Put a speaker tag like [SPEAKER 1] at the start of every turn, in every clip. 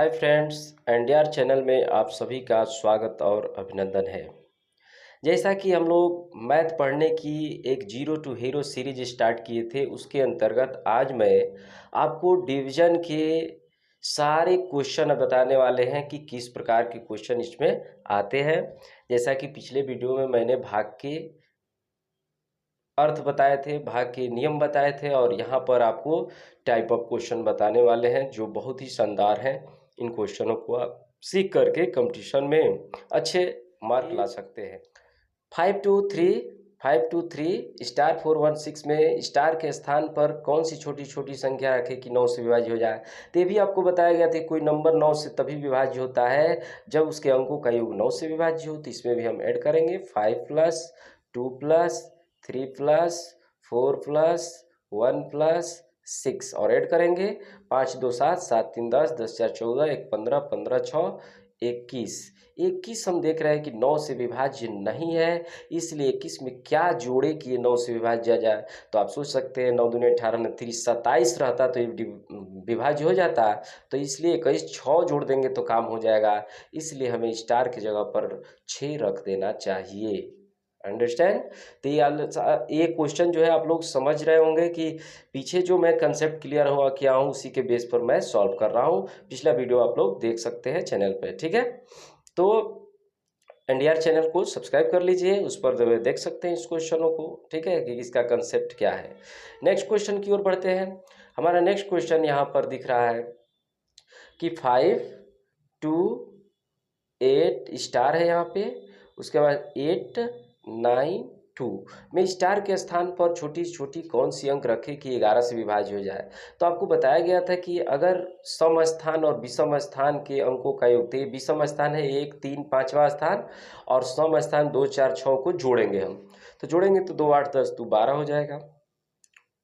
[SPEAKER 1] Hi friends, NDR channel में आप सभी का स्वागत और अभिनंदन है। जैसा कि हम लोग मैथ पढ़ने की एक zero to hero series start किए थे, उसके अंतर्गत आज मैं आपको डिवीजन के सारे क्वेश्चन बताने वाले हैं कि किस प्रकार के क्वेश्चन इसमें आते हैं। जैसा कि पिछले वीडियो में मैंने भाग के अर्थ बताए थे, भाग के नियम बताए थे, और यहाँ पर आपको टाइप ऑफ क्वेश्चन बताने वाले हैं जो बहुत ही शानदार हैं। इन क्वेश्चनों को आप सीख करके कंपटीशन में अच्छे मार्क ला सकते हैं। 523 523 स्टार 416 में स्टार के स्थान पर कौन सी छोटी छोटी संख्या रखें कि 9 से विभाज्य हो जाए। तो ये भी आपको बताया गया था, कोई नंबर 9 से तभी विभाज्य होता है जब उसके अंकों का योग 9 से विभाज्य हो। तो इसमें भी हम ऐड करेंगे 5 plus 2 plus 3 plus 4 plus 1 plus 6 और ऐड करेंगे 5 2 7 7 3 10 10 4 14 1 15 15 6 21। 21 हम देख रहे हैं कि 9 से विभाज्य नहीं है, इसलिए 21 में क्या जोड़े कि ये 9 से विभाज्य जाए। तो आप सोच सकते हैं 9 दूनी 18 में 27 रहता तो ये विभाज्य हो जाता। तो इसलिए 21 6 जोड़ देंगे तो काम हो जाएगा, इसलिए हमें स्टार की जगह पर 6 रख देना चाहिए। अंडरस्टैंड। तो ये क्वेश्चन जो है आप लोग समझ रहे होंगे कि पीछे जो मैं कंसेप्ट क्लियर हुआ किया हूँ उसी के बेस पर मैं सॉल्व कर रहा हूँ। पिछला वीडियो आप लोग देख सकते हैं चैनल पे, ठीक है। तो एनडीआर चैनल को सब्सक्राइब कर लीजिए, उस पर जो है देख सकते हैं इस क्वेश्चनों को, ठीक है, कि इसका कंसेप्ट क्या है। नेक्स्ट क्वेश्चन की ओर बढ़ते हैं। हमारा नेक्स्ट क्वेश्चन यहाँ पर दिख रहा है कि 5 2 8 स्टार है यहाँ पे, उसके बाद 8 9 2 में स्टार के स्थान पर छोटी छोटी कौन सी अंक रखें कि 11 से विभाज्य हो जाए। तो आपको बताया गया था कि अगर सम स्थान और विषम स्थान के अंकों का योग, तो ये विषम स्थान है 1 3 5वां स्थान, और सम स्थान 2 4 6 को जोड़ेंगे हम। तो जोड़ेंगे तो 2 8 10 तो 12 हो जाएगा,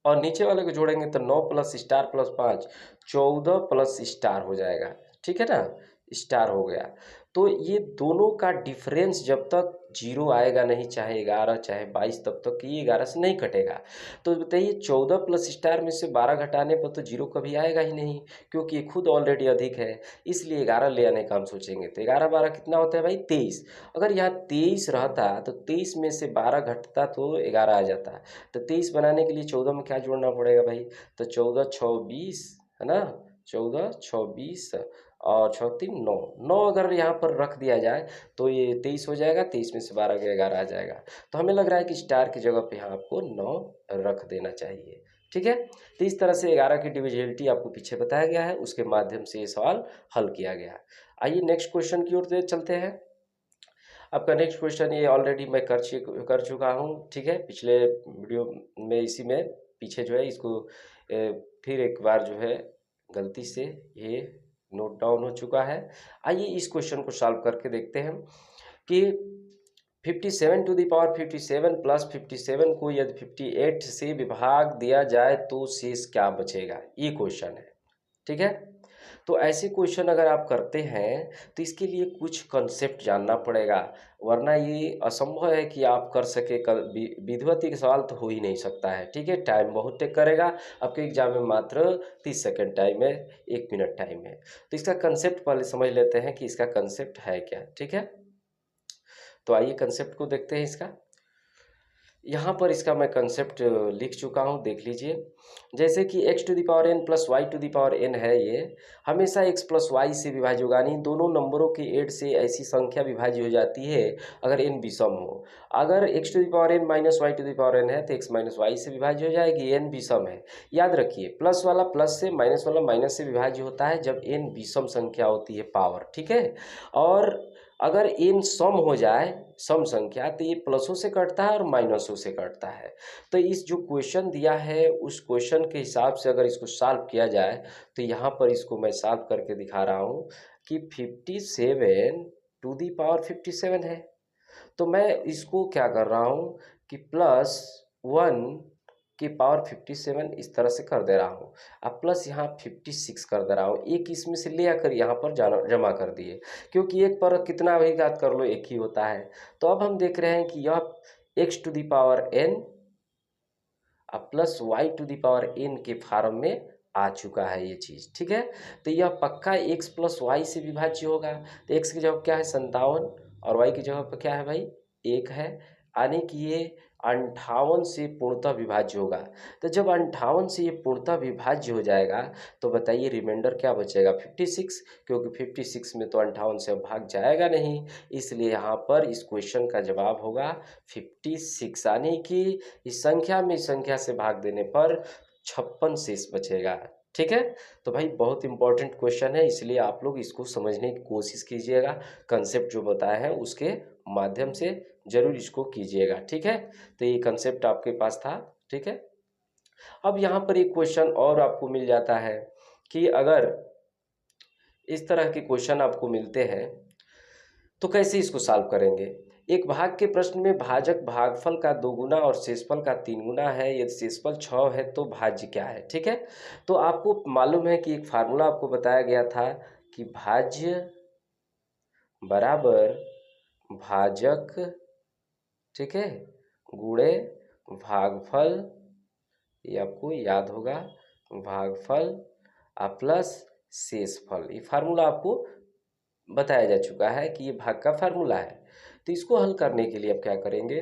[SPEAKER 1] और नीचे वाले को जोड़ेंगे तो 9 plus star plus 5 14 plus star हो जाएगा, ठीक है ना, स्टार हो गया। तो ये दोनों का डिफरेंस जब तक जीरो आएगा नहीं, चाहे 11 चाहे 22, तब तक ये 11 से नहीं कटेगा। तो बताइए 14 प्लस स्टार में से 12 घटाने पर तो जीरो कभी आएगा ही नहीं, क्योंकि ये खुद ऑलरेडी अधिक है, इसलिए 11 ले आने का हम सोचेंगे। तो 11 12 कितना होता है भाई 23। अगर यहाँ 23 रहता तो 23 में से 12 घटता तो 11 आ जाता। तो 23 बनाने के लिए 14 में क्या जोड़ना पड़ेगा भाई, तो 14 6 20 है ना, 14 6 20 और 6 3 9 9 अगर यहाँ पर रख दिया जाए तो ये 23 हो जाएगा। 23 में से 12 गया 11 आ जाएगा। तो हमें लग रहा है कि स्टार की जगह पे यहाँ आपको 9 रख देना चाहिए, ठीक है। तो इस तरह से 11 की डिविजिबिलिटी आपको पीछे बताया गया है, उसके माध्यम से ये सवाल हल किया गया है। आइए नेक्स्ट क्वेश्चन की ओर चलते हैं। आपका नेक्स्ट क्वेश्चन ये ऑलरेडी मैं कर चुका हूँ, ठीक है, पिछले वीडियो में। इसी में पीछे जो है इसको फिर एक बार जो है गलती से ये नोट डाउन हो चुका है। आइए इस क्वेश्चन को सॉल्व करके देखते हैं कि 57 टू द पावर 57 प्लस 57 को यदि 58 से विभाग दिया जाए तो शेष क्या बचेगा, ये क्वेश्चन है, ठीक है। तो ऐसे क्वेश्चन अगर आप करते हैं तो इसके लिए कुछ कंसेप्ट जानना पड़ेगा, वरना ये असंभव है कि आप कर सके। विधिवत सवाल तो हो ही नहीं सकता है, ठीक है। टाइम बहुत टेक करेगा, आपके एग्जाम में मात्र 30 सेकेंड टाइम है, 1 मिनट टाइम है। तो इसका कंसेप्ट पहले समझ लेते हैं कि इसका कंसेप्ट है क्या, ठीक है। तो आइए कंसेप्ट को देखते हैं इसका। यहाँ पर इसका मैं कंसेप्ट लिख चुका हूँ, देख लीजिए। जैसे कि x to the power n plus y to the power n है, ये हमेशा x प्लस वाई से विभाज्य होगा। नहीं, दोनों नंबरों के ऐड से ऐसी संख्या विभाज्य हो जाती है अगर n विषम हो। अगर x to the power n minus y to the power n है तो x माइनस वाई से विभाज्य हो जाएगी, n विषम है। याद रखिए, प्लस वाला प्लस से, माइनस वाला माइनस से विभाज्य होता है जब n विषम संख्या होती है, पावर, ठीक है। और अगर n सम हो जाए, सम संख्या, तो ये प्लसों से कटता है और माइनसों से कटता है। तो इस जो क्वेश्चन दिया है उस क्वेश्चन के हिसाब से अगर इसको सॉल्व किया जाए तो यहाँ पर इसको मैं सॉल्व करके दिखा रहा हूँ कि 57 टू दी पावर 57 है। तो मैं इसको क्या कर रहा हूँ कि +1 की पावर 57 इस तरह से कर दे रहा हूँ, अब प्लस यहाँ 56 कर दे रहा हूँ। एक इसमें से ले आकर यहाँ पर जमा कर दिए, क्योंकि एक पर कितना भी घात कर लो एक ही होता है। तो अब हम देख रहे हैं कि यह x to the power n अब plus y to the power n के फॉर्म में आ चुका है ये चीज़, ठीक है। तो यह पक्का x प्लस वाई से विभाज्य होगा। तो x की जगह क्या है 57 और y की जगह पर क्या है भाई 1 है, यानी कि ये 58 से पूर्णतः विभाज्य होगा। तो जब 58 से ये पूर्णतः विभाज्य हो जाएगा तो बताइए रिमाइंडर क्या बचेगा 56, क्योंकि 56 में तो 58 से अब भाग जाएगा नहीं, इसलिए यहाँ पर इस क्वेश्चन का जवाब होगा 56, यानी कि इस संख्या में इस संख्या से भाग देने पर 56 शेष बचेगा, ठीक है। तो भाई बहुत इंपॉर्टेंट क्वेश्चन है, इसलिए आप लोग इसको समझने की कोशिश कीजिएगा, कंसेप्ट जो बताया है उसके माध्यम से जरूर इसको कीजिएगा, ठीक है। तो ये कंसेप्ट आपके पास था, ठीक है। अब यहाँ पर एक क्वेश्चन और आपको मिल जाता है कि अगर इस तरह के क्वेश्चन आपको मिलते हैं तो कैसे इसको सॉल्व करेंगे। एक भाग के प्रश्न में भाजक भागफल का 2 गुना और शेषफल का 3 गुना है, यदि शेषफल 6 है तो भाज्य क्या है, ठीक है। तो आपको मालूम है कि एक फार्मूला आपको बताया गया था कि भाज्य बराबर भाजक, ठीक है, गुणे भागफल, ये आपको याद होगा, भागफल प्लस शेषफल। ये फार्मूला आपको बताया जा चुका है कि ये भाग का फार्मूला है। तो इसको हल करने के लिए अब क्या करेंगे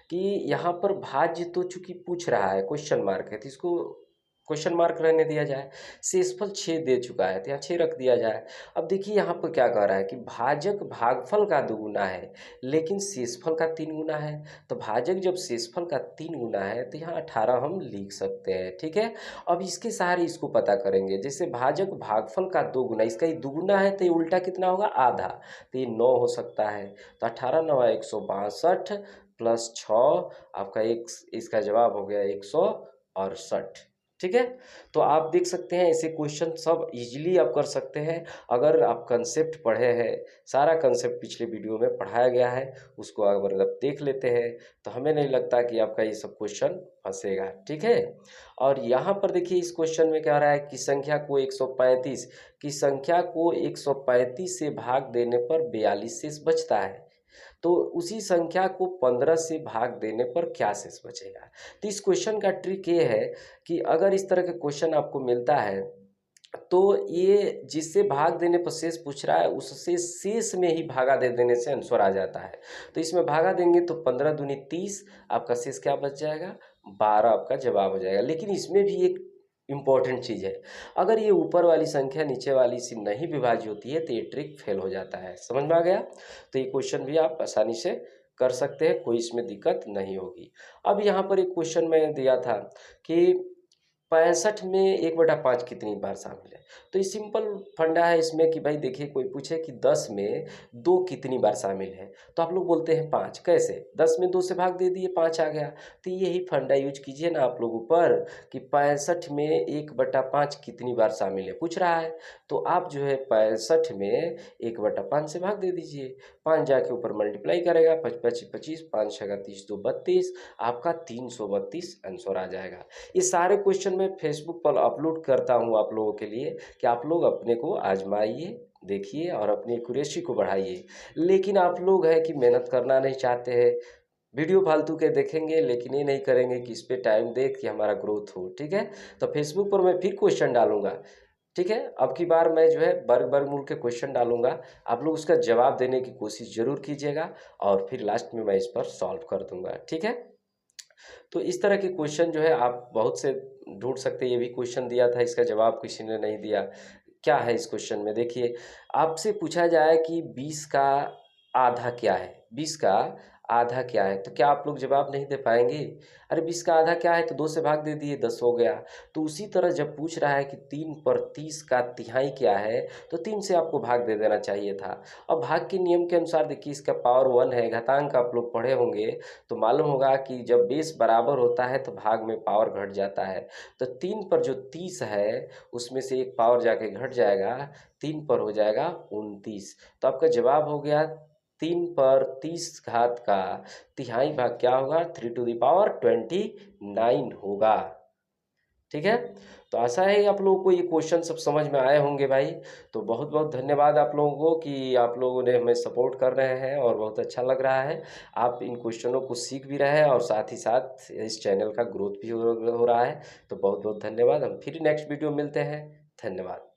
[SPEAKER 1] कि यहाँ पर भाज्य तो चूंकि पूछ रहा है, क्वेश्चन मार्क है, तो इसको क्वेश्चन मार्क रहने दिया जाए। शेषफल 6 दे चुका है तो यहाँ 6 रख दिया जाए। अब देखिए यहाँ पर क्या कह रहा है कि भाजक भागफल का 2 गुना है लेकिन शेषफल का 3 गुना है। तो भाजक जब शेषफल का 3 गुना है तो यहाँ 18 हम लिख सकते हैं, ठीक है। अब इसके सहारे इसको पता करेंगे, जैसे भाजक भागफल का 2 गुना, इसका ये 2 गुना है तो ये उल्टा कितना होगा आधा, तो ये 9 हो सकता है। तो 18 9 162 प्लस 6 आपका एक, इसका जवाब हो गया 168, ठीक है। तो आप देख सकते हैं ऐसे क्वेश्चन सब इजीली आप कर सकते हैं अगर आप कंसेप्ट पढ़े हैं। सारा कंसेप्ट पिछले वीडियो में पढ़ाया गया है, उसको अगर आप देख लेते हैं तो हमें नहीं लगता कि आपका ये सब क्वेश्चन फंसेगा, ठीक है। और यहाँ पर देखिए इस क्वेश्चन में क्या रहा है कि संख्या को 135 की संख्या को 135 से भाग देने पर 42 शेष बचता है, तो उसी संख्या को 15 से भाग देने पर क्या शेष बचेगा। तो इस क्वेश्चन का ट्रिक ये है कि अगर इस तरह के क्वेश्चन आपको मिलता है तो ये जिससे भाग देने पर शेष पूछ रहा है उससे शेष में ही भागा दे देने से आंसर आ जाता है। तो इसमें भागा देंगे तो 15 दूनी 30, आपका शेष क्या बच जाएगा 12, आपका जवाब हो जाएगा। लेकिन इसमें भी एक इम्पॉर्टेंट चीज़ है, अगर ये ऊपर वाली संख्या नीचे वाली से नहीं विभाज्य होती है तो ये ट्रिक फेल हो जाता है। समझ में आ गया। तो ये क्वेश्चन भी आप आसानी से कर सकते हैं, कोई इसमें दिक्कत नहीं होगी। अब यहाँ पर एक क्वेश्चन मैंने दिया था कि 65 में 1/5 कितनी बार शामिल है। तो ये सिंपल फंडा है इसमें कि भाई देखिए कोई पूछे कि 10 में 2 कितनी बार शामिल है, तो आप लोग बोलते हैं 5। कैसे 10 में 2 से भाग दे दिए 5 आ गया। तो यही फंडा यूज कीजिए ना आप लोगों पर कि 65 में 1/5 कितनी बार शामिल है पूछ रहा है, तो आप जो है 65 में 1/5 से भाग दे दीजिए। 5 जाके ऊपर मल्टीप्लाई करेगा, 5 5 25, 5 6 30 2 32, आपका 332 आंसर आ जाएगा। ये सारे क्वेश्चन मैं फेसबुक पर अपलोड करता हूँ आप लोगों के लिए कि आप लोग अपने को आजमाइए, देखिए और अपनी एक्यूरेसी को बढ़ाइए। लेकिन आप लोग हैं कि मेहनत करना नहीं चाहते हैं, वीडियो फालतू के देखेंगे लेकिन ये नहीं करेंगे कि इस पे टाइम दे कि हमारा ग्रोथ हो, ठीक है। तो फेसबुक पर मैं फिर क्वेश्चन डालूंगा, ठीक है। अब की बार मैं जो है वर्ग वर्गमूल के क्वेश्चन डालूंगा, आप लोग उसका जवाब देने की कोशिश जरूर कीजिएगा और फिर लास्ट में मैं इस पर सॉल्व कर दूंगा, ठीक है। तो इस तरह के क्वेश्चन जो है आप बहुत से ढूंढ सकते हैं। ये भी क्वेश्चन दिया था, इसका जवाब किसी ने नहीं दिया। क्या है इस क्वेश्चन में, देखिए आपसे पूछा जाए कि 20 का आधा क्या है, 20 का आधा क्या है, तो क्या आप लोग जवाब नहीं दे पाएंगे। अरे 20 का आधा क्या है, तो 2 से भाग दे दिए 10 हो गया। तो उसी तरह जब पूछ रहा है कि 3 पर 30 का तिहाई क्या है, तो 3 से आपको भाग दे देना चाहिए था। और भाग के नियम के अनुसार देखिए इसका पावर 1 है, घातांक आप लोग पढ़े होंगे तो मालूम होगा कि जब बेस बराबर होता है तो भाग में पावर घट जाता है। तो 3 पर जो 30 है उसमें से एक पावर जाके घट जाएगा, 3 पर हो जाएगा 29। तो आपका जवाब हो गया 3 पर 30 घात का तिहाई भाग क्या होगा 3 टू द पावर 29 होगा, ठीक है? तो आशा है आप लोगों को ये क्वेश्चन सब समझ में आए होंगे भाई। तो बहुत-बहुत धन्यवाद आप लोगों को कि आप लोगों ने हमें सपोर्ट कर रहे हैं और बहुत अच्छा लग रहा है। आप इन क्वेश्चनों को सीख भी रहे हैं और साथ ही साथ इस चैनल का ग्रोथ भी हो रहा है। तो बहुत-बहुत धन्यवाद। हम फिर नेक्स्ट वीडियो में मिलते हैं। धन्यवाद।